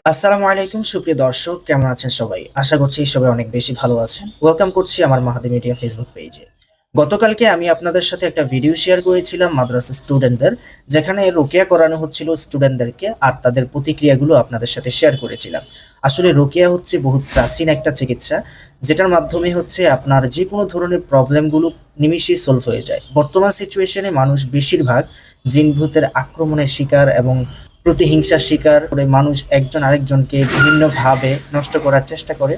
আসসালামু আলাইকুম সুপ্রিয় দর্শক, কেমন আছেন সবাই? আশা করছি সবাই অনেক বেশি ভালো আছেন। ওয়েলকাম করছি আমার মাহাদি মিডিয়া ফেসবুক পেজে। গতকালকে আমি আপনাদের সাথে একটা ভিডিও শেয়ার করেছিলাম মাদ্রাসা স্টুডেন্টদের, যেখানে রোকেয়া করানো হচ্ছিল স্টুডেন্টদেরকে, আর তাদের প্রতিক্রিয়াগুলো আপনাদের সাথে শেয়ার করেছিলাম। আসলে রোকেয়া হচ্ছে বহুত প্রাচীন একটা চিকিৎসা, যেটার মাধ্যমে হচ্ছে আপনার যে কোনো ধরনের প্রবলেমগুলো নিমিষেই সলভ হয়ে যায়। বর্তমান সিচুয়েশনে মানুষ বেশিরভাগ জিন ভূতের আক্রমণের শিকার এবং প্রতিহিংসার শিকার করে মানুষ একজন আরেকজনকে বিভিন্নভাবে নষ্ট করার চেষ্টা করে।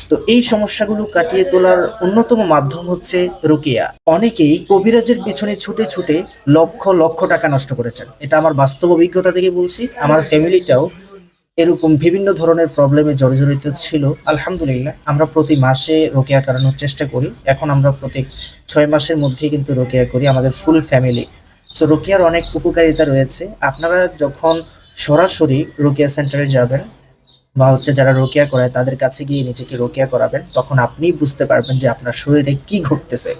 তো এই সমস্যাগুলো কাটিয়ে তোলার অন্যতম মাধ্যম হচ্ছে রুকিয়া। অনেকেই কবিরাজের পিছনে ছুটে ছুটে লক্ষ লক্ষ টাকা নষ্ট করেছেন। এটা আমার বাস্তব অভিজ্ঞতা থেকে বলছি। আমার ফ্যামিলিটাও এরকম বিভিন্ন ধরনের প্রবলেমে জর্জরিত ছিল। আলহামদুলিল্লাহ আমরা প্রতি মাসে রোকেয়া করানোর চেষ্টা করি। এখন আমরা প্রত্যেক 6 মাসের মধ্যেই কিন্তু রোকেয়া করি, আমাদের ফুল ফ্যামিলি। সো রোকেয়ার অনেক উপকারিতা রয়েছে। আপনারা যখন সরাসরি রোকেয়া সেন্টারে যাবেন বা হচ্ছে যারা রোকেয়া করায় তাদের কাছে গিয়ে নিজেকে রোকেয়া করাবেন, তখন আপনিই বুঝতে পারবেন যে আপনার শরীরে কি ঘটতেছে।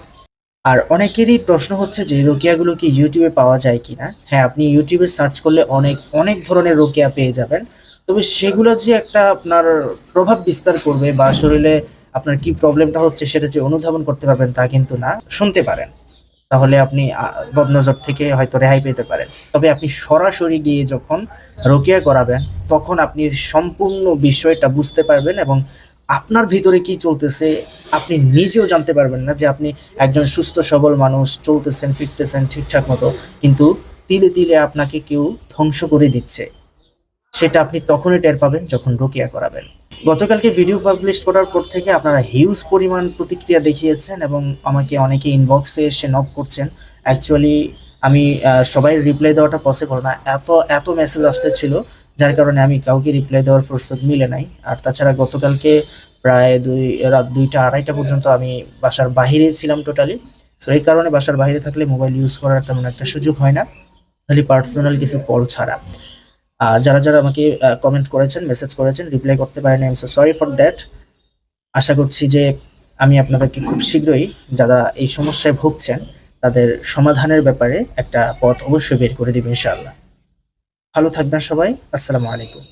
আর অনেকেরই প্রশ্ন হচ্ছে যে রোকেয়াগুলো কি ইউটিউবে পাওয়া যায় কিনা? হ্যাঁ, আপনি ইউটিউবে সার্চ করলে অনেক অনেক ধরনের রোকেয়া পেয়ে যাবেন। তবে সেগুলো যে একটা আপনার প্রভাব বিস্তার করবে বা শরীরে আপনার কি প্রবলেমটা হচ্ছে সেটা যে অনুধাবন করতে পারবেন তা কিন্তু না। শুনতে পারেন, তাহলে আপনি বদনজর থেকে হয়তো রেহাই পেতে পারেন। তবে আপনি সরাসরি গিয়ে যখন রোকেয়া করাবেন, তখন আপনি সম্পূর্ণ বিষয়টা বুঝতে পারবেন এবং আপনার ভিতরে কি চলতেছে আপনি নিজেও জানতে পারবেন না, যে আপনি একজন সুস্থ সবল মানুষ, চলতেছেন ফিরতেছেন ঠিকঠাক মতো, কিন্তু তিলে তিলে আপনাকে কেউ ধ্বংস করে দিচ্ছে। সেটা আপনি তখনই টের পাবেন যখন রোকেয়া করাবেন। গতকালকে ভিডিও পাবলিশ করার পর থেকে আপনারা হিউজ পরিমাণ প্রতিক্রিয়া দেখিয়েছেন এবং আমাকে অনেকে ইনবক্সে এসে নক করছেন। অ্যাকচুয়ালি আমি সবাই রিপ্লাই দেওয়াটা পসিবল না, এত এত মেসেজ আসতেছিল, যার কারণে আমি কাউকে রিপ্লাই দেওয়ার ফুরসত মিলে নাই। আর তাছাড়া গতকালকে প্রায় রাত 2টা-2:30 পর্যন্ত আমি বাসার বাহিরে ছিলাম টোটালি। সো এই কারণে বাসার বাইরে থাকলে মোবাইল ইউজ করার তেমন একটা সুযোগ হয় না, খালি পার্সোনাল কিছু কল ছাড়া। যারা যারা আমাকে কমেন্ট করেছেন, মেসেজ করেছেন, রিপ্লাই করতে পারেন, I am so sorry for that. আশা করছি যে আমি আপনাদেরকে খুব শীঘ্রই, যারা এই সমস্যায় ভুগছেন, তাদের সমাধানের ব্যাপারে একটা পথ অবশ্যই বের করে দিব ইনশাআল্লাহ। ভালো থাকবেন সবাই। আসসালামু আলাইকুম।